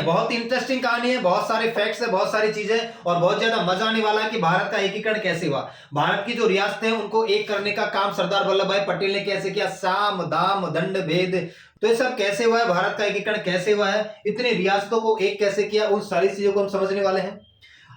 बहुत इंटरेस्टिंग कहानी है, बहुत सारे फैक्ट्स है, बहुत सारी चीजें और बहुत ज्यादा मजा आने वाला है कि भारत का एकीकरण कैसे हुआ। भारत की जो रियासतें हैं उनको एक करने का काम सरदार वल्लभ भाई पटेल ने कैसे किया, साम दाम दंड भेद, तो ये सब कैसे हुआ है, भारत का एकीकरण कैसे हुआ है, इतनी रियासतों को एक कैसे किया, उन सारी चीजों को हम समझने वाले हैं।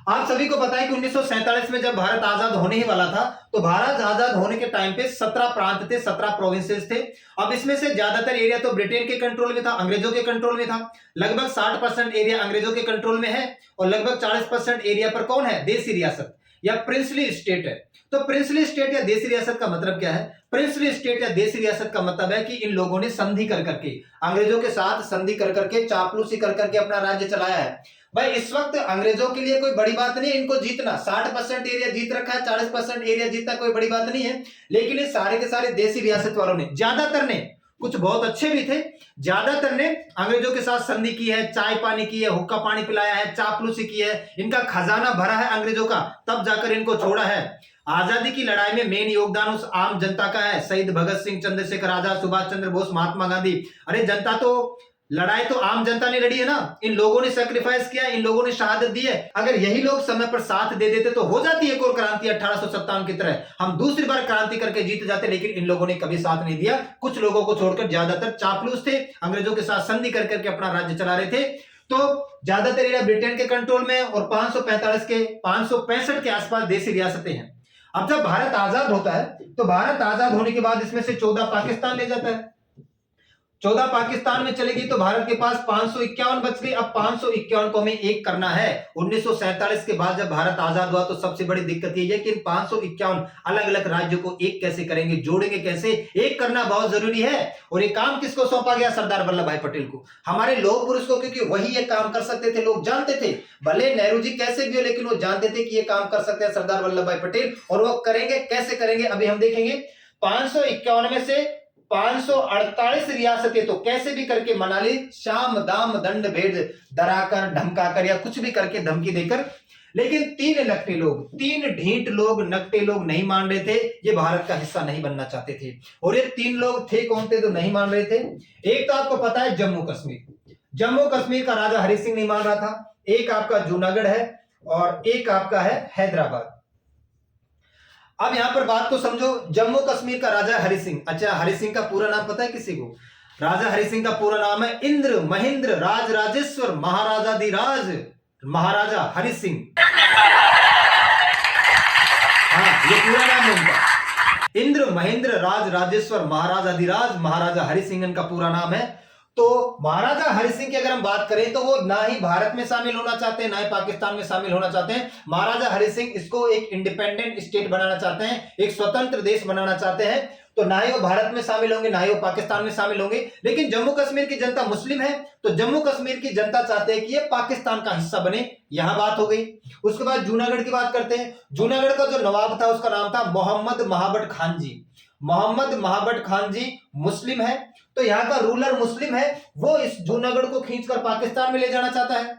आप सभी को पता है कि 1947 में जब भारत आजाद होने ही वाला था, तो भारत आजाद होने के टाइम पे 17 प्रांत थे, 17 प्रोविंसेस थे। अब इसमें से ज्यादातर एरिया तो ब्रिटेन के कंट्रोल में था, अंग्रेजों के कंट्रोल में था। लगभग 60% एरिया अंग्रेजों के कंट्रोल में है और लगभग 40% एरिया पर कौन है, देसी रियासत या प्रिंसली स्टेट है। तो प्रिंसली स्टेट या देसी रियासत का मतलब क्या है? प्रिंसली स्टेट या देसी रियासत का मतलब है कि इन लोगों ने संधि कर करके, अंग्रेजों के साथ संधि कर करके, चापलूसी कर करके अपना राज्य चलाया है। भाई इस वक्त अंग्रेजों के लिए कोई बड़ी बात नहीं है इनको जीतना, 60% एरिया जीत रखा है, 40% एरिया जीतना कोई बड़ी बात नहीं है। लेकिन ये सारे के सारे देसी रियासत वालों ने, ज्यादातर ने, कुछ बहुत अच्छे भी थे, ज्यादातर ने अंग्रेजों के साथ संधि की है, चाय पानी की है, हुक्का पानी पिलाया है, चापलूसी की है, इनका खजाना भरा है अंग्रेजों का, तब जाकर इनको छोड़ा है। आजादी की लड़ाई में मेन योगदान उस आम जनता का है, शहीद भगत सिंह, चंद्रशेखर आजाद, सुभाष चंद्र बोस, महात्मा गांधी। अरे जनता तो, लड़ाई तो आम जनता ने लड़ी है ना, इन लोगों ने सैक्रिफाइस किया, इन लोगों ने शहादत दी है। अगर यही लोग समय पर साथ दे देते तो हो जाती है और क्रांति 1857 की तरह, हम दूसरी बार क्रांति करके जीत जाते। लेकिन इन लोगों ने कभी साथ नहीं दिया, कुछ लोगों को छोड़कर ज्यादातर चापलूस थे, अंग्रेजों के साथ संधि कर करके अपना राज्य चला रहे थे। तो ज्यादातर एरिया ब्रिटेन के कंट्रोल में और 565 के आसपास देसी रियासतें हैं। अब जब भारत आजाद होता है तो भारत आजाद होने के बाद इसमें से 14 पाकिस्तान ले जाता है, 14 पाकिस्तान में चलेगी तो भारत के पास 551 बच गई। अब 551 को हमें एक करना है। 1947 के बाद जब भारत आजाद हुआ तो सबसे बड़ी दिक्कत ये है कि इन 551 अलग अलग राज्यों को एक कैसे करेंगे, जोड़ेंगे कैसे, एक करना बहुत जरूरी है। और ये काम किसको सौंपा गया? सरदार वल्लभ भाई पटेल को, हमारे लौह पुरुष को, क्योंकि वही ये काम कर सकते थे। लोग जानते थे, भले नेहरू जी कैसे भी हो, लेकिन वो जानते थे कि ये काम कर सकते हैं सरदार वल्लभ भाई पटेल, और वो करेंगे। कैसे करेंगे अभी हम देखेंगे। 551 में से 548 रियासतें तो कैसे भी करके मना ली, शाम दाम दंड भेद, डराकर धमकाकर या कुछ भी करके, धमकी देकर। लेकिन 3 नकटे लोग, 3 ढीठ लोग, नकटे लोग नहीं मान रहे थे, ये भारत का हिस्सा नहीं बनना चाहते थे। और ये 3 लोग थे कौन थे जो नहीं मान रहे थे? एक तो आपको पता है जम्मू कश्मीर, जम्मू कश्मीर का राजा हरि सिंह नहीं मान रहा था, एक आपका जूनागढ़ है और एक आपका है हैदराबाद। अब यहां पर बात को समझो, जम्मू कश्मीर का राजा हरि सिंह। अच्छा, हरि सिंह का पूरा नाम पता है किसी को? राजा हरि सिंह का पूरा नाम है इंद्र महेंद्र राज राजेश्वर महाराजाधिराज महाराजा हरि सिंह। हाँ, ये पूरा नाम है उनका, इंद्र महेंद्र राज राजेश्वर महाराजाधिराज महाराजा हरि सिंह इनका पूरा नाम है। तो महाराजा हरि सिंह की अगर हम बात करें तो वो ना ही भारत में शामिल होना चाहते हैं, ना ही पाकिस्तान में शामिल होना चाहते हैं। महाराजा हरि सिंह इसको एक इंडिपेंडेंट स्टेट बनाना चाहते हैं, एक स्वतंत्र देश बनाना चाहते हैं। तो ना ही वो भारत में शामिल होंगे, ना ही वो पाकिस्तान में शामिल होंगे। लेकिन जम्मू कश्मीर की जनता मुस्लिम है, तो जम्मू कश्मीर की जनता चाहते हैं कि ये पाकिस्तान का हिस्सा बने। यहां बात हो गई। उसके बाद जूनागढ़ की बात करते हैं। जूनागढ़ का जो नवाब था उसका नाम था मोहम्मद महाबत खान जी। मोहम्मद महाबत खान जी मुस्लिम है, तो यहाँ का रूलर मुस्लिम है, वो इस जूनागढ़ को खींचकर पाकिस्तान में ले जाना चाहता है।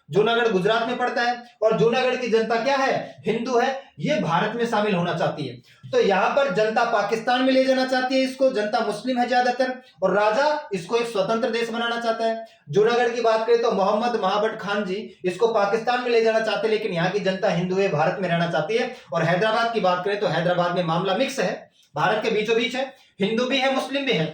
जूनागढ़ गुजरात में पड़ता है और जूनागढ़ की जनता क्या है? हिंदू है, ये भारत में शामिल होना चाहती है। तो यहां पर जनता पाकिस्तान में ले जाना चाहती है इसको, जनता मुस्लिम है ज्यादातर, और राजा इसको एक स्वतंत्र देश बनाना चाहता है। जूनागढ़ की बात करें तो मोहम्मद महाबत खान जी इसको पाकिस्तान में ले जाना चाहते हैं, लेकिन यहाँ की जनता हिंदू है, भारत में रहना चाहती है। और हैदराबाद की बात करें तो हैदराबाद में मामला मिक्स है, भारत के बीचों बीच है, हिंदू भी है, मुस्लिम भी है।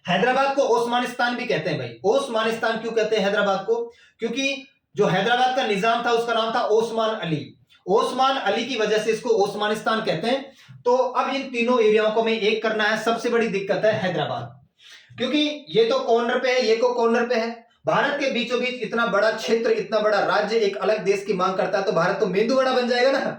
हैदराबाद को ओस्मानिस्तान भी कहते हैं। भाई ओस्मानिस्तान क्यों कहते हैं हैदराबाद को? क्योंकि जो हैदराबाद का निजाम था उसका नाम था ओस्मान अली, ओस्मान अली की वजह से इसको ओस्मानिस्तान कहते हैं। तो अब इन तीनों एरियाओं को हमें एक करना है। सबसे बड़ी दिक्कत है हैदराबाद, क्योंकि ये तो कॉर्नर पे है, ये को कॉर्नर पे है। भारत के बीचों बीच इतना बड़ा क्षेत्र, इतना बड़ा राज्य एक अलग देश की मांग करता है, तो भारत तो मेंदू वड़ा बन जाएगा ना।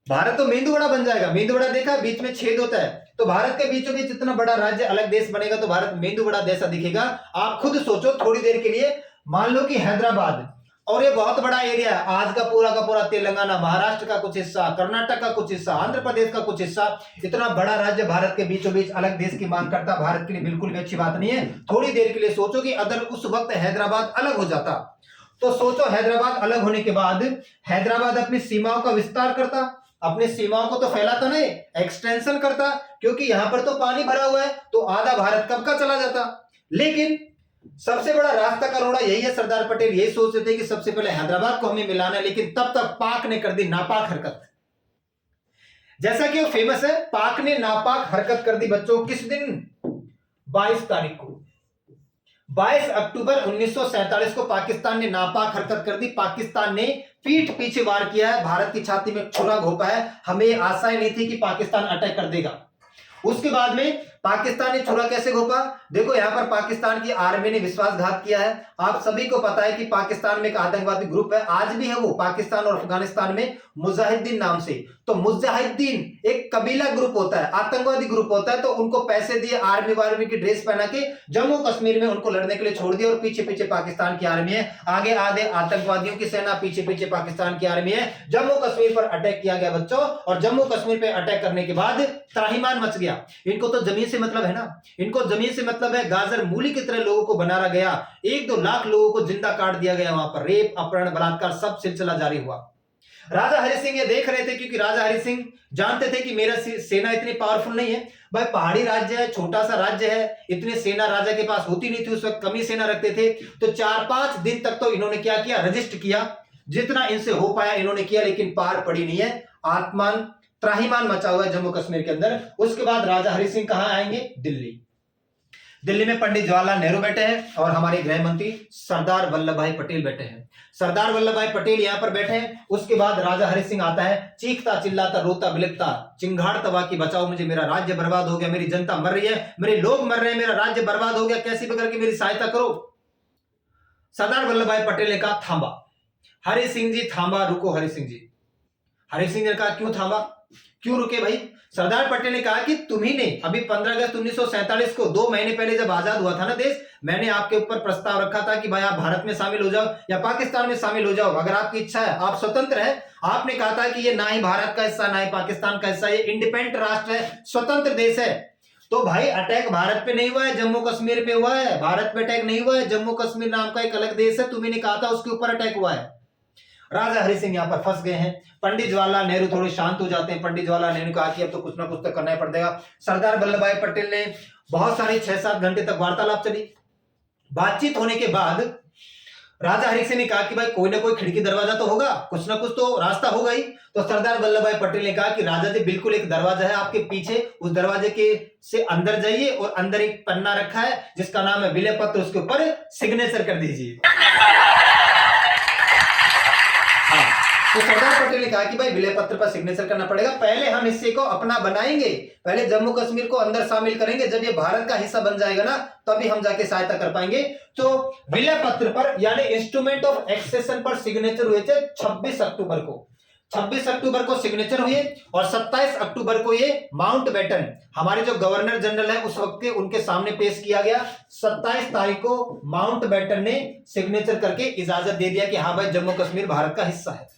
भारत तो मेंदू वड़ा बन जाएगा। मेंदू वड़ा देखा, बीच में छेद होता है। तो भारत के बीचों बीच इतना बड़ा राज्य अलग देश बनेगा तो भारत मेंदू वड़ा जैसा दिखेगा। आप खुद सोचो थोड़ी देर के लिए, मान लो कि हैदराबाद, और ये बहुत बड़ा एरिया है, आज का पूरा तेलंगाना, महाराष्ट्र का कुछ हिस्सा, कर्नाटक का कुछ हिस्सा, आंध्र प्रदेश का कुछ हिस्सा, इतना बड़ा राज्य भारत के बीचों बीच अलग देश की मांग करता, भारत के लिए बिल्कुल भी अच्छी बात नहीं है। थोड़ी देर के लिए सोचो कि अगर उस वक्त हैदराबाद अलग हो जाता, तो सोचो हैदराबाद अलग होने के बाद हैदराबाद अपनी सीमाओं का विस्तार करता, अपनी सीमाओं को तो फैलाता नहीं, एक्सटेंशन करता, क्योंकि यहां पर तो पानी भरा हुआ है, तो आधा भारत कब का चला जाता। लेकिन सबसे बड़ा रास्ता का रोड़ा यही है। सरदार पटेल यही सोचते थे कि सबसे पहले हैदराबाद को हमें मिलाना है, लेकिन तब तक पाक ने कर दी नापाक हरकत। जैसा कि वो फेमस है, पाक ने नापाक हरकत कर दी बच्चों। किस दिन? 22 तारीख को, 22 अक्टूबर 1947 को पाकिस्तान ने नापाक हरकत कर दी। पाकिस्तान ने पीठ पीछे वार किया है, भारत की छाती में छुरा घोंपा है। हमें आशा नहीं थी कि पाकिस्तान अटैक कर देगा। उसके बाद में पाकिस्तान ने छुरा कैसे घोंपा? देखो यहां पर पाकिस्तान की आर्मी ने विश्वासघात किया है। आप सभी को पता है कि पाकिस्तान में एक आतंकवादी ग्रुप है, आज भी है वो, पाकिस्तान और अफगानिस्तान में, मुजाहिदीन नाम से। तो मुजाहिदीन एक कबीला ग्रुप होता है, आतंकवादी ग्रुप होता है। तो उनको पैसे दिए, आर्मी वार्मी की ड्रेस पहना के जम्मू कश्मीर में उनको लड़ने के लिए छोड़ दिया, और पीछे पीछे पाकिस्तान की आर्मी है, आगे आधे आतंकवादियों की सेना, पीछे पीछे पाकिस्तान की आर्मी है। जम्मू कश्मीर पर अटैक किया गया बच्चों, और जम्मू कश्मीर पर अटैक करने के बाद त्राहिमाम मच गया। इनको तो जमीन से मतलब है ना, इनको जमीन से मतलब है। गाजर मूली की तरह लोगों को बनाया गया, 1-2 लाख लोगों को जिंदा काट दिया गया। वहां पर रेप, अपहरण, बलात्कार सब सिलसिला जारी हुआ। राजा हरि सिंह ये देख रहे थे, क्योंकि राजा हरि सिंह जानते थे कि मेरा सेना इतनी पावरफुल नहीं है। भाई पहाड़ी राज्य है, छोटा सा राज्य है, इतनी सेना राजा के पास होती नहीं थी उस वक्त, कमी सेना रखते थे। तो 4-5 दिन तक तो इन्होंने क्या किया? रजिस्ट किया, जितना इनसे हो पाया इन्होंने किया, लेकिन पार पड़ी नहीं है। आत्मान त्राहिमाम मचा हुआ है जम्मू कश्मीर के अंदर। उसके बाद राजा हरि सिंह कहां आएंगे? दिल्ली। दिल्ली में पंडित जवाहरलाल नेहरू बैठे हैं, और हमारे गृह मंत्री सरदार वल्लभ भाई पटेल बैठे हैं। सरदार वल्लभ भाई पटेल यहां पर बैठे हैं। उसके बाद राजा हरि सिंह आता है, चीखता चिल्लाता रोता बिलखता, चिंगाड़ तवा की बचाओ मुझे, मेरा राज्य बर्बाद हो गया, मेरी जनता मर रही है, मेरे लोग मर रहे हैं, मेरा राज्य बर्बाद हो गया, कैसी भी करके मेरी सहायता करो। सरदार वल्लभ भाई पटेल ने कहा थांबा, हरि सिंह जी थांबा, रुको हरि सिंह जी। हरि सिंह ने कहा क्यों थांबा, क्यों रुके भाई? सरदार पटेल ने कहा कि तुम्ही ने अभी 15 अगस्त 1947 को, 2 महीने पहले जब आजाद हुआ था ना देश, मैंने आपके ऊपर प्रस्ताव रखा था कि भाई आप भारत में शामिल हो जाओ या पाकिस्तान में शामिल हो जाओ, अगर आपकी इच्छा है, आप स्वतंत्र है। आपने कहा था कि ये ना ही भारत का हिस्सा ना ही पाकिस्तान का हिस्सा, ये इंडिपेंडेंट राष्ट्र है, स्वतंत्र देश है। तो भाई अटैक भारत पे नहीं हुआ है, जम्मू कश्मीर पे हुआ है। भारत पे अटैक नहीं हुआ है, जम्मू कश्मीर नाम का एक अलग देश है, तुम्ही ने कहा था उसके ऊपर अटैक हुआ है। राजा हरि सिंह यहां पर फंस गए हैं। पंडित जवाहरलाल नेहरू थोड़े शांत हो जाते हैं। पंडित जवाहरलाल नेहरू कहा कि अब तो कुछ ना कुछ तो करना ही पड़ेगा। सरदार वल्लभ भाई पटेल ने बहुत सारी 6-7 घंटे तक वार्तालाप चली। बातचीत होने के बाद राजा हरि सिंह ने कहा कि भाई कोई ना कोई खिड़की दरवाजा तो होगा, कुछ ना कुछ तो रास्ता होगा ही। तो सरदार वल्लभ भाई पटेल ने कहा कि राजा जी बिल्कुल एक दरवाजा है आपके पीछे, उस दरवाजे के से अंदर जाइए, और अंदर एक पन्ना रखा है जिसका नाम है विलय पत्र, उसके ऊपर सिग्नेचर कर दीजिए। तो सरदार पटेल ने कहा कि भाई विलय पत्र पर सिग्नेचर करना पड़ेगा, पहले हम हिस्से को अपना बनाएंगे, पहले जम्मू कश्मीर को अंदर शामिल करेंगे, जब ये भारत का हिस्सा बन जाएगा ना तभी हम जाके सहायता कर पाएंगे। तो विलय पत्र पर यानी इंस्ट्रूमेंट ऑफ एक्सेशन पर सिग्नेचर हुए थे 26 अक्टूबर को। 26 अक्टूबर को सिग्नेचर हुए, और 27 अक्टूबर को ये माउंटबेटन, हमारे जो गवर्नर जनरल है उस वक्त के, उनके सामने पेश किया गया। 27 तारीख को माउंटबेटन ने सिग्नेचर करके इजाजत दे दिया कि हाँ भाई जम्मू कश्मीर भारत का हिस्सा है।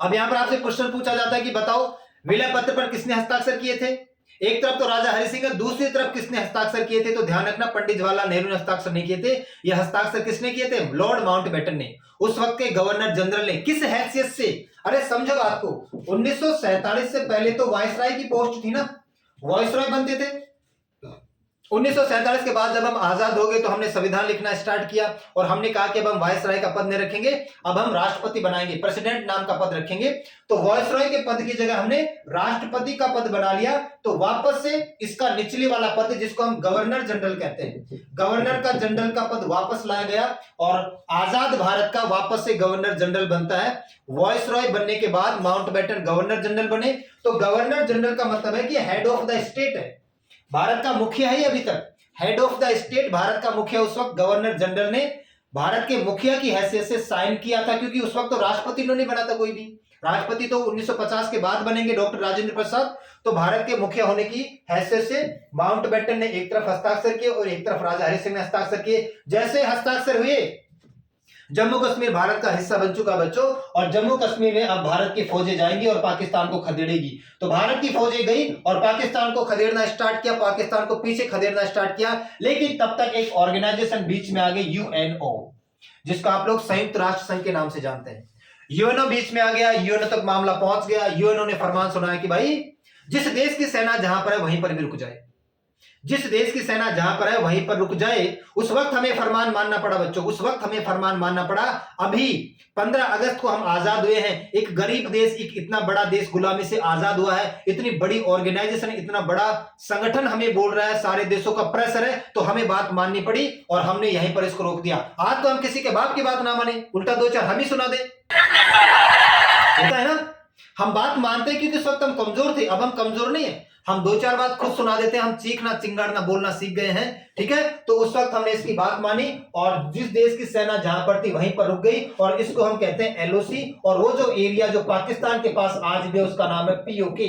अब यहां पर आपसे क्वेश्चन पूछा जाता है कि बताओ विलय पत्र पर किसने हस्ताक्षर किए थे? एक तरफ तो राजा हरि सिंह है, दूसरी तरफ किसने हस्ताक्षर किए थे? तो ध्यान रखना, पंडित जवाहरलाल नेहरू ने हस्ताक्षर नहीं किए थे। यह हस्ताक्षर किसने किए थे? लॉर्ड माउंटबेटन ने, उस वक्त के गवर्नर जनरल ने। किस हैसियत से? अरे समझो बात को, 1947 से पहले तो वायसराय की पोस्ट थी ना, वायसराय बनते थे। 1947 के बाद जब हम आजाद हो गए तो हमने संविधान लिखना स्टार्ट किया, और हमने कहा कि अब हम वायसराय का पद नहीं रखेंगे, अब हम राष्ट्रपति बनाएंगे, प्रेसिडेंट नाम का पद रखेंगे। तो वायसराय के पद की जगह हमने राष्ट्रपति का पद बना लिया। तो वापस से इसका निचले वाला पद, जिसको हम गवर्नर जनरल कहते हैं, गवर्नर का जनरल का पद वापस लाया गया, और आजाद भारत का वापस से गवर्नर जनरल बनता है। वायसराय बनने के बाद माउंटबेटन गवर्नर जनरल बने। तो गवर्नर जनरल का मतलब है कि हेड ऑफ द स्टेट है, भारत का मुखिया है अभी तक, head of the state, Bharat का मुखिया। उस वक्त गवर्नर जनरल ने भारत के मुखिया की हैसियत से साइन किया था, क्योंकि उस वक्त तो राष्ट्रपति ने नहीं बना था कोई भी, राष्ट्रपति तो 1950 के बाद बनेंगे डॉक्टर राजेंद्र प्रसाद। तो भारत के मुखिया होने की हैसियत से माउंटबेटन ने एक तरफ हस्ताक्षर किए और एक तरफ राजा हरि सिंह ने हस्ताक्षर किए। जैसे हस्ताक्षर हुए, जम्मू कश्मीर भारत का हिस्सा बन चुका बच्चों, और जम्मू कश्मीर में अब भारत की फौजें जाएंगी और पाकिस्तान को खदेड़ेगी। तो भारत की फौजें गई और पाकिस्तान को खदेड़ना स्टार्ट किया, पाकिस्तान को पीछे खदेड़ना स्टार्ट किया। लेकिन तब तक एक ऑर्गेनाइजेशन बीच में आ गई, यूएनओ, जिसको आप लोग संयुक्त राष्ट्र संघ के नाम से जानते हैं। यूएनओ बीच में आ गया, यूएनओ तक मामला पहुंच गया। यूएनओ ने फरमान सुनाया कि भाई जिस देश की सेना जहां पर है वहीं पर भी रुक जाए। जिस देश की सेना जहां पर है वहीं पर रुक जाए। उस वक्त हमें फरमान मानना पड़ा बच्चों, उस वक्त हमें फरमान मानना पड़ा। अभी 15 अगस्त को हम आजाद हुए हैं। एक गरीब देश, एक इतना बड़ा देश गुलामी से आजाद हुआ है। इतनी बड़ी ऑर्गेनाइजेशन, इतना बड़ा संगठन हमें बोल रहा है, सारे देशों का प्रेशर है, तो हमें बात माननी पड़ी और हमने यहीं पर इसको रोक दिया। आज तो हम किसी के बाप की बात ना माने, उल्टा दो चार हम ही सुना दे, होता है ना। हम बात मानते हैं क्योंकि उस वक्त हम कमजोर थे, अब हम कमजोर नहीं है, हम दो चार बात खुद सुना देते हैं, हम चीखना चिंगाड़ना बोलना सीख गए हैं, ठीक है। तो उस वक्त हमने इसकी बात मानी और जिस देश की सेना जहां पर थी वहीं पर रुक गई, और इसको हम कहते हैं एलओसी। और वो जो एरिया जो पाकिस्तान के पास आज भी, उसका नाम है पीओके,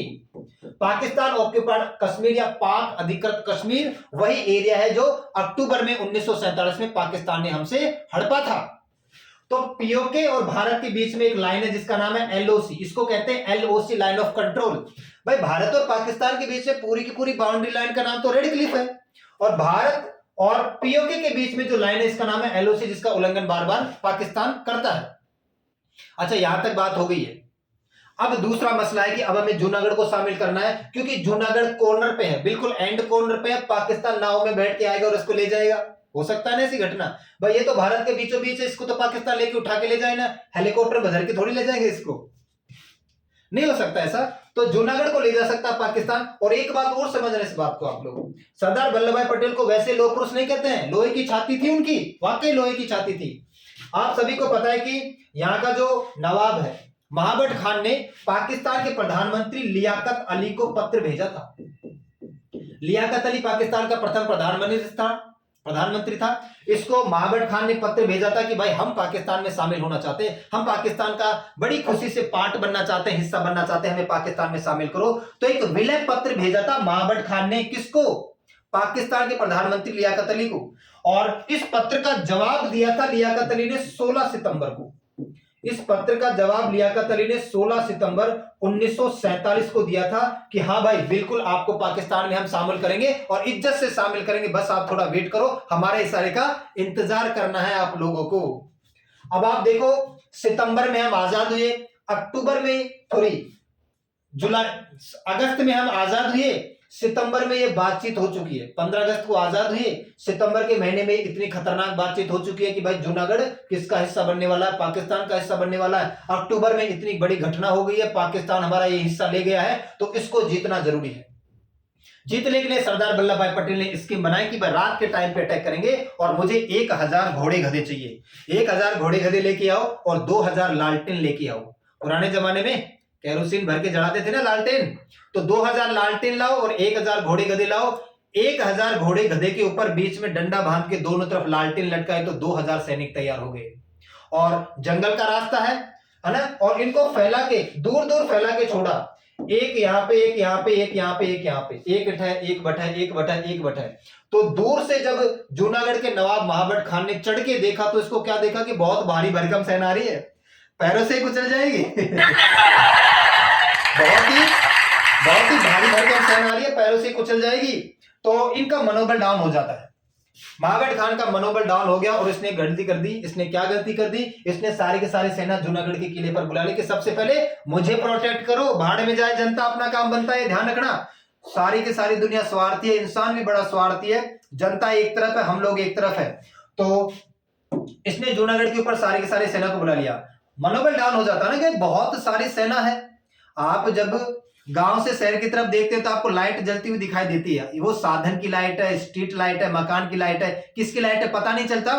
पाकिस्तान ऑक्युपाइड कश्मीर या पाक अधिकृत कश्मीर। वही एरिया है जो अक्टूबर में 1947 में पाकिस्तान ने हमसे हड़पा था। तो पीओके और भारत के बीच में एक लाइन है जिसका नाम है एलओसी, इसको कहते हैं एलओसी, लाइन ऑफ कंट्रोल। भाई भारत और पाकिस्तान के बीच में पूरी की पूरी बाउंड्री लाइन का नाम तो रेड क्लिफ है, और भारत और पीओके के बीच में जो लाइन है इसका नाम है एलओसी, जिसका उल्लंघन बार बार पाकिस्तान करता है। अच्छा, यहां तक बात हो गई है। अब दूसरा मसला है कि अब हमें जूनागढ़ को शामिल करना है, क्योंकि जूनागढ़ कॉर्नर पे है, बिल्कुल एंड कॉर्नर पे है। पाकिस्तान नाव में बैठ के आएगा और इसको ले जाएगा, हो सकता है ना ऐसी घटना। भाई ये तो भारत के बीचों बीच है, इसको तो पाकिस्तान लेके उठा के ले जाए ना, हेलीकॉप्टर में भर के थोड़ी ले जाएंगे इसको, नहीं हो सकता ऐसा। तो जूनागढ़ को ले जा सकता पाकिस्तान। और एक बात और समझ रहे इस बात को आप लोग, सरदार वल्लभ भाई पटेल को वैसे लोह पुरुष नहीं कहते हैं, लोहे की छाती थी उनकी, वाकई लोहे की छाती थी। आप सभी को पता है कि यहाँ का जो नवाब है महाबत खान ने पाकिस्तान के प्रधानमंत्री लियाकत अली को पत्र भेजा था। लियाकत अली पाकिस्तान का प्रथम प्रधानमंत्री था। इसको महाबत खान ने पत्र भेजा था कि भाई हम पाकिस्तान में शामिल होना चाहते हैं, हम पाकिस्तान का बड़ी खुशी से पार्ट बनना चाहते हैं, हिस्सा बनना चाहते हैं, हमें पाकिस्तान में शामिल करो। तो एक विलय पत्र भेजा था महाबत खान ने, किसको? पाकिस्तान के प्रधानमंत्री लियाकत अली को। और इस पत्र का जवाब दिया था लियाकत अली ने 16 सितंबर को। इस पत्र का जवाब लियाकत अली ने 16 सितंबर 1947 को दिया था कि हाँ भाई बिल्कुल आपको पाकिस्तान में हम शामिल करेंगे और इज्जत से शामिल करेंगे, बस आप थोड़ा वेट करो, हमारे इशारे का इंतजार करना है आप लोगों को। अब आप देखो, सितंबर में हम आजाद हुए, अक्टूबर में जुलाई अगस्त में हम आजाद हुए, सितंबर में ये बातचीत हो चुकी है। 15 अगस्त को आजाद हुए, सितंबर के महीने में इतनी खतरनाक बातचीत हो चुकी है कि भाई जूनागढ़ किसका हिस्सा बनने वाला है, पाकिस्तान का हिस्सा बनने वाला है। अक्टूबर में इतनी बड़ी घटना हो गई है, पाकिस्तान हमारा ये हिस्सा ले गया है, तो इसको जीतना जरूरी है। जीतने के लिए सरदार वल्लभ भाई पटेल ने स्कीम बनाई कि भाई रात के टाइम पे अटैक करेंगे और मुझे 1000 घोड़े गधे चाहिए। 1000 घोड़े गधे लेके आओ और 2000 लालटेन लेके आओ। पुराने जमाने में केरोसिन भर के जलाते थे ना लालटेन, तो 2000 लालटेन लाओ और 1000 घोड़े गधे लाओ। 1000 घोड़े गधे के ऊपर बीच में डंडा बांध के दोनों तरफ लालटेन लटकाए तो 2000 सैनिक तैयार हो गए। और जंगल का रास्ता है ना, और इनको फैला के दूर दूर फैला के छोड़ा, एक यहाँ पे, एक यहाँ पे, एक यहाँ पे, एक यहाँ पे, एक है, एक बट है, एक बट है, एक बट है। तो दूर से जब जूनागढ़ के नवाब महाबत खान ने चढ़ के देखा तो इसको क्या देखा कि बहुत भारी भरकम सेना आ रही है, पैरों से कुचल जाएगी बहुत ही भारी भरकम सेना आ रही है, पैरों से कुचल जाएगी। तो इनका मनोबल डाउन हो जाता है। महाबत खान का मनोबल डाउन हो गया और इसने गलती कर दी। इसने क्या गलती कर दी? इसने सारे के सारे सेना जूनागढ़ के किले पर बुला ली कि सबसे पहले मुझे प्रोटेक्ट करो, भाड़ में जाए जनता, अपना काम बनता है, ध्यान रखना। सारी की सारी दुनिया स्वार्थी है, इंसान भी बड़ा स्वार्थी है, जनता एक तरफ है, हम लोग एक तरफ है। तो इसने जूनागढ़ के ऊपर सारी की सारी सेना को बुला लिया। मनोबल डाउन हो जाता है ना कि बहुत सारी सेना है। आप जब गांव से शहर की तरफ देखते हैं तो आपको लाइट जलती हुई दिखाई देती है, वो साधन की लाइट है, स्ट्रीट लाइट है, मकान की लाइट है, किसकी लाइट है पता नहीं चलता।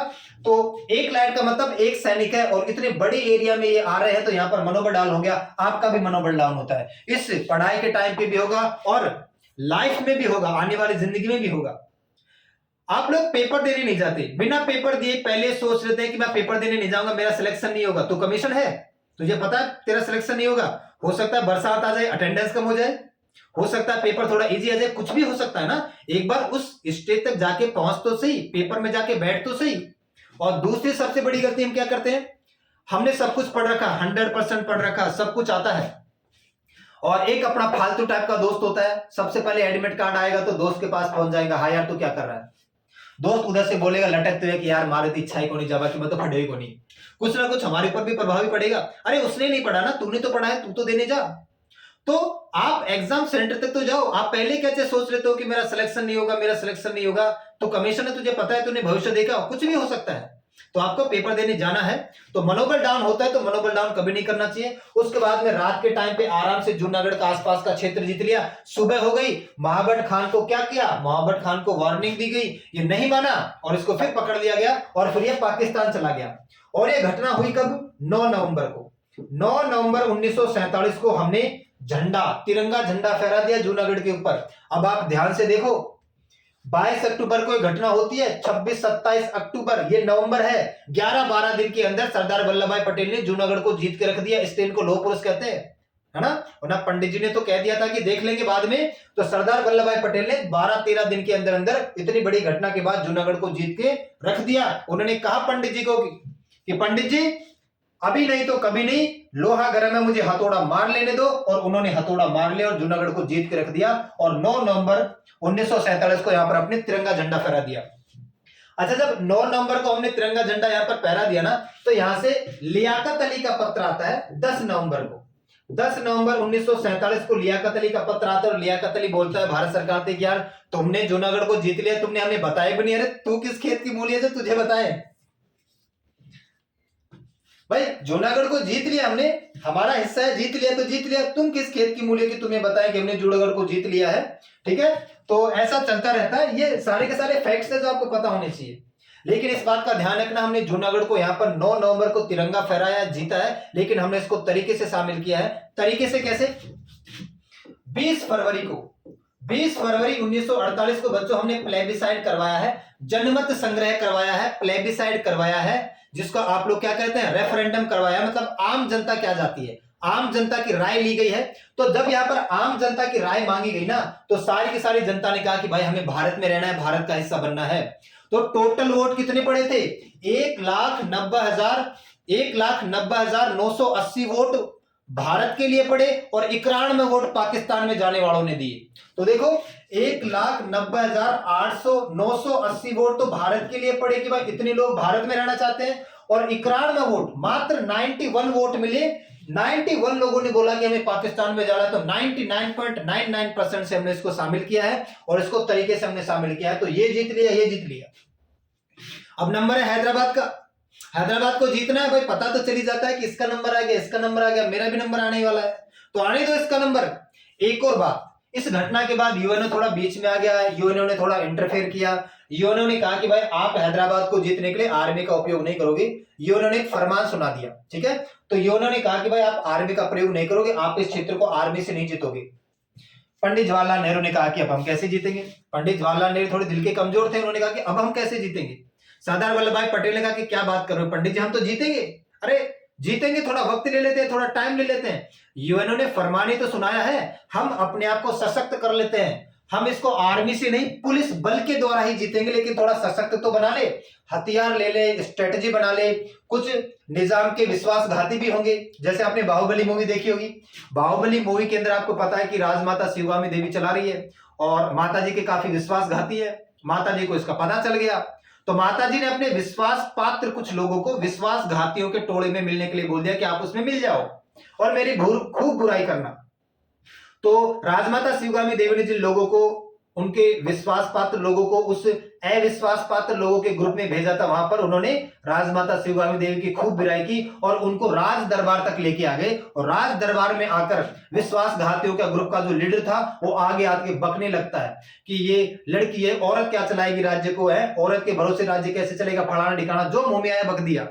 तो एक लाइट का मतलब एक सैनिक है और इतने बड़े एरिया में ये आ रहे हैं, तो यहाँ पर मनोबल डाउन हो गया। आपका भी मनोबल डाउन होता है, इस पढ़ाई के टाइम पे भी होगा और लाइफ में भी होगा, आने वाली जिंदगी में भी होगा। आप लोग पेपर देने नहीं जाते, बिना पेपर दिए पहले सोच लेते हैं कि मैं पेपर देने नहीं जाऊंगा, मेरा सिलेक्शन नहीं होगा। तो कमीशन है, तुझे पता है तेरा सिलेक्शन नहीं होगा। हो सकता है बरसात आ जाए, अटेंडेंस कम हो जाए, हो सकता है पेपर थोड़ा इजी आ जाए, कुछ भी हो सकता है ना। एक बार उस स्टेज तक जाके पहुंच तो सही, पेपर में जाके बैठ तो सही। और दूसरी सबसे बड़ी गलती हम क्या करते हैं, हमने सब कुछ पढ़ रखा, 100% पढ़ रखा, सब कुछ आता है, और एक अपना फालतू टाइप का दोस्त होता है। सबसे पहले एडमिट कार्ड आएगा तो दोस्त के पास पहुंच जाएगा, हाँ यार तू क्या कर रहा है। दोस्त उधर से बोलेगा लटकते हुए कि यार मारे तो इच्छा ही को नहीं, जावा कि मैं तो पढ़े ही को नहीं। कुछ ना कुछ हमारे ऊपर भी प्रभाव ही पड़ेगा, अरे उसने नहीं पढ़ा ना, तूने तो पढ़ा है, तू तो देने जा। तो आप एग्जाम सेंटर तक तो जाओ, आप पहले कैसे सोच लेते हो कि मेरा सिलेक्शन नहीं होगा, मेरा सिलेक्शन नहीं होगा। तो कमीशन है, तुझे पता है, तूने भविष्य देखा, कुछ भी हो सकता है। तो आपको पेपर देने जाना है, तो मनोबल डाउन होता है, तो मनोबल डाउन कभी नहीं करना चाहिए। उसके बाद में रात के टाइम पे आराम से जूनागढ़ का आसपास का क्षेत्र जीत लिया। सुबह हो गई, महाबत खान को क्या किया, महाबत खान को वार्निंग दी गई, ये नहीं माना और इसको फिर पकड़ लिया गया और फिर ये पाकिस्तान चला गया। और ये घटना हुई कब, 9 नवंबर को। 9 नवंबर 1947 को हमने झंडा, तिरंगा झंडा फहरा दिया जूनागढ़ के ऊपर। अब आप ध्यान से देखो, 22 अक्टूबर को घटना होती है, 26 27 अक्टूबर, ये नवंबर है, 11-12 दिन के अंदर सरदार वल्लभ भाई पटेल ने जूनागढ़ को जीत के रख दिया। इसलिए इनको लौह पुरुष कहते हैं, है ना। और ना पंडित जी ने तो कह दिया था कि देख लेंगे बाद में, तो सरदार वल्लभ भाई पटेल ने 12-13 दिन के अंदर अंदर इतनी बड़ी घटना के बाद जूनागढ़ को जीत के रख दिया। उन्होंने कहा पंडित जी को कि पंडित जी अभी नहीं तो कभी नहीं, लोहा गर्म है, मुझे हथौड़ा मार लेने दो। और उन्होंने हथौड़ा मार लिया और जूनागढ़ को जीत के रख दिया और 9 नवंबर 1947 को यहां पर अपने तिरंगा झंडा फहरा दिया। अच्छा, जब 9 नवंबर को हमने तिरंगा झंडा यहां पर फहरा दिया ना, तो यहां से लियाकत अली का पत्र आता है 10 नवंबर को। 10 नवंबर 1947 को लियाकत अली का पत्र आता है और लियाकत अली बोलता है भारत सरकार से कि यार तुमने जूनागढ़ को जीत लिया, तुमने हमें बताया भी नहीं। अरे तू किस खेत की मूली है जो तुझे बताए भाई, जूनागढ़ को जीत लिया हमने, हमारा हिस्सा है, जीत लिया तो जीत लिया, तुम किस खेत की मूली की तुम्हें बताया कि हमने जूनागढ़ को जीत लिया है। ठीक है, तो ऐसा चलता रहता है। ये सारे के सारे फैक्ट्स है जो आपको पता होने चाहिए। लेकिन इस बात का ध्यान रखना, हमने जूनागढ़ को यहाँ पर 9 नवंबर को तिरंगा फहराया, जीता है, लेकिन हमने इसको तरीके से शामिल किया है। तरीके से कैसे, 20 फरवरी 1948 को बच्चों हमने प्लेबिसाइड करवाया है, जनमत संग्रह करवाया है, प्लेबिसाइड करवाया है, जिसको आप लोग क्या कहते हैं, रेफरेंडम करवाया। मतलब आम जनता क्या जाती है, आम जनता की राय ली गई है। तो जब यहां पर आम जनता की राय मांगी गई ना, तो सारी की सारी जनता ने कहा कि भाई हमें भारत में रहना है, भारत का हिस्सा बनना है। तो टोटल वोट कितने पड़े थे, 1,90,980 वोट भारत के लिए पड़े और 91 वोट पाकिस्तान में जाने वालों ने दिए। तो देखो 1,90,980 वोट तो भारत के लिए पड़े कि भाई इतने लोग भारत में रहना चाहते हैं, और 91 वोट, मात्र 91 वोट मिले। 91 लोगों ने बोला कि हमें पाकिस्तान में जाना है। तो 99.99% से हमने इसको शामिल किया है और इसको तरीके से हमने शामिल किया है। तो ये जीत लिया, ये जीत लिया। अब नंबर है हैदराबाद का। हैदराबाद को जीतना है भाई, पता तो चली जाता है कि इसका नंबर आ गया, इसका नंबर आ गया, मेरा भी नंबर आने वाला है, तो आने दो इसका नंबर। एक और बात, इस घटना के बाद यूएनओ थोड़ा बीच में आ गया है, यूएनओ ने थोड़ा इंटरफेयर किया। यूएनओ ने कहा कि भाई आप हैदराबाद को जीतने के लिए आर्मी का उपयोग नहीं करोगे। यूएनओ ने एक फरमान सुना दिया, ठीक है। तो यूएनओ ने कहा कि भाई आप आर्मी का प्रयोग नहीं करोगे, आप इस क्षेत्र को आर्मी से नहीं जीतोगे। पंडित जवाहरलाल नेहरू ने कहा कि अब हम कैसे जीतेंगे। पंडित जवाहरलाल नेहरू थोड़े दिल के कमजोर थे, उन्होंने कहा कि अब हम कैसे जीतेंगे। सरदार वल्लभ भाई पटेल ने कहा कि क्या बात कर रहे हो पंडित जी, हम तो जीतेंगे। अरे जीतेंगे, थोड़ा वक्त ले लेते हैं, थोड़ा टाइम ले लेते हैं। यूएनओ ने फरमान ही तो सुनाया है, हम अपने आप को सशक्त कर लेते हैं, हम इसको आर्मी से नहीं पुलिस बल के द्वारा ही जीतेंगे, लेकिन थोड़ा सशक्त तो बना ले, हथियार ले ले, स्ट्रेटजी बना ले, कुछ निजाम के विश्वासघाती भी होंगे। जैसे आपने बाहुबली मूवी देखी होगी, बाहुबली मूवी के अंदर आपको पता है कि राजमाता शिवगामी देवी चला रही है और माता जी के काफी विश्वासघाती है। माता जी को इसका पता चल गया, तो माता जी ने अपने विश्वास पात्र कुछ लोगों को विश्वासघातियों के टोले में मिलने के लिए बोल दिया कि आप उसमें मिल जाओ और मेरी खूब बुराई करना। तो राजमाता शिवगामी देवी ने जिन लोगों को, उनके विश्वास पात्र लोगों को उस अविश्वास पात्र लोगों के ग्रुप में भेजा था, वहां पर उन्होंने राजमाता शिवगामी देवी की खूब बुराई की और उनको राज दरबार तक लेके आ गए। और राज दरबार में आकर विश्वासघातियों का ग्रुप का जो लीडर था वो आगे आके बकने लगता है कि ये लड़की है, औरत क्या चलाएगी राज्य को, है औरत के भरोसे राज्य कैसे चलेगा, फलाना ठिकाना, जो मुंह में आया बक दिया।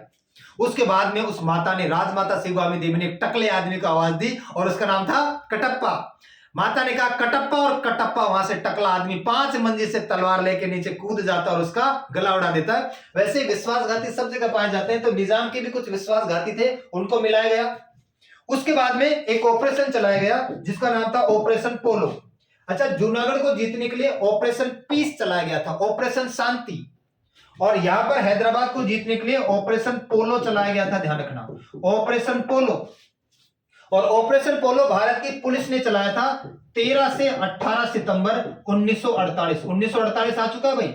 उसके बाद में उस माता ने, राजमाता शिवगामी देवी ने टकले आदमी को आवाज दी और उसका नाम था कटप्पा। माता ने कहा कटप्पा, और कटप्पा वहां से टकला आदमी 5 मंजिल से तलवार लेके नीचे कूद जाता और उसका गला उड़ा देता। वैसे विश्वासघाती सब जगह पाए जाते हैं, तो निजाम के भी कुछ विश्वासघाती थे, उनको मिलाया गया। उसके बाद में एक ऑपरेशन चलाया गया जिसका नाम था ऑपरेशन पोलो। अच्छा, जूनागढ़ को जीतने के लिए ऑपरेशन पीस चलाया गया था, ऑपरेशन शांति। और यहां पर हैदराबाद को जीतने के लिए ऑपरेशन पोलो चलाया गया था, ध्यान रखना, ऑपरेशन पोलो। और ऑपरेशन पोलो भारत की पुलिस ने चलाया था 13 से 18 सितंबर 1948। 1948 आ चुका है भाई,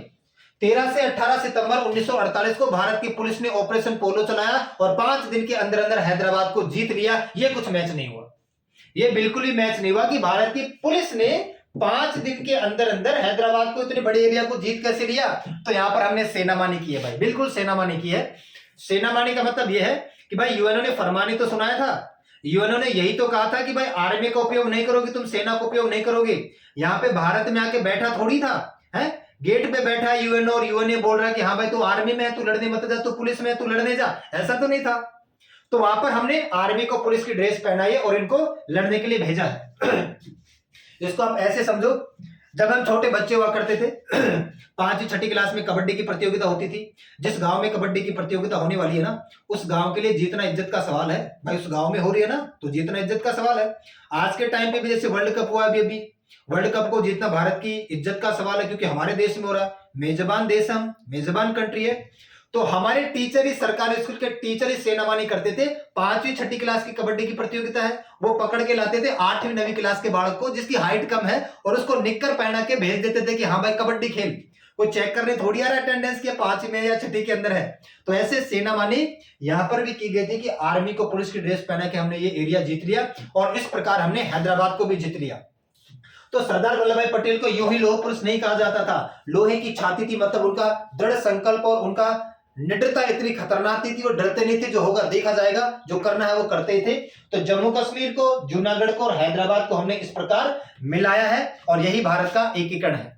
13 से 18 सितंबर 1948 को भारत की पुलिस ने ऑपरेशन पोलो चलाया और 5 दिन के अंदर अंदर हैदराबाद को जीत लिया। ये कुछ मैच नहीं हुआ, ये बिल्कुल ही मैच नहीं हुआ कि भारत की पुलिस ने 5 दिन के अंदर अंदर हैदराबाद को इतने बड़े एरिया को जीत कैसे लिया। तो यहां पर हमने सेनामानी की है भाई, बिल्कुल सेनामानी की है। सेनामानी का मतलब यह है कि भाई यूएनओ ने फरमान ही तो सुनाया था, यूएनओ ने यही तो कहा था कि भाई आर्मी का उपयोग नहीं करोगे तुम, सेना का उपयोग नहीं करोगे। यहाँ पे भारत में आके बैठा थोड़ी था, है गेट पे बैठा है यूएनओ और यूएनओ बोल रहा है कि हाँ भाई तू आर्मी में है तू लड़ने मत जा, तू पुलिस में है तू लड़ने जा, ऐसा तो नहीं था। तो वहां पर हमने आर्मी को पुलिस की ड्रेस पहनाई है और इनको लड़ने के लिए भेजा है। इसको आप ऐसे समझो, जब हम छोटे बच्चे हुआ करते थे 5वीं 6ठी क्लास में कबड्डी की प्रतियोगिता होती थी। जिस गांव में कबड्डी की प्रतियोगिता होने वाली है ना, उस गांव के लिए जीतना इज्जत का सवाल है भाई, उस गांव में हो रही है ना तो जीतना इज्जत का सवाल है। आज के टाइम पे भी जैसे वर्ल्ड कप हुआ अभी वर्ल्ड कप को जीतना भारत की इज्जत का सवाल है, क्योंकि हमारे देश में हो रहा है, मेजबान देश, हम मेजबान कंट्री है। तो हमारे टीचर ही, सरकारी स्कूल के टीचर ही सेनामानी करते थे। 5वीं 6ठी क्लास की कबड्डी की प्रतियोगिता है, वो पकड़ के लाते थे 8वीं 9वीं क्लास के बालक को जिसकी हाइट कम है और उसको निक्कर पहना के भेज देते थे कि हाँ भाई कबड्डी खेल। कोई चेक करने थोड़ी आ रहा अटेंडेंस की 5वीं में या 6ठी के अंदर है। तो ऐसे सेनामानी यहां पर भी की गई थी कि आर्मी को पुलिस की ड्रेस पहना के हमने ये एरिया जीत लिया और इस प्रकार हमने हैदराबाद को भी जीत लिया। तो सरदार वल्लभ भाई पटेल को यूं ही लोह पुरुष नहीं कहा जाता था, लोहे की छाती थी, मतलब उनका दृढ़ संकल्प और उनका निडरता इतनी खतरनाक थी, वो डरते नहीं थे, जो होगा देखा जाएगा, जो करना है वो करते ही थे। तो जम्मू कश्मीर को, जूनागढ़ को और हैदराबाद को हमने इस प्रकार मिलाया है और यही भारत का एकीकरण है।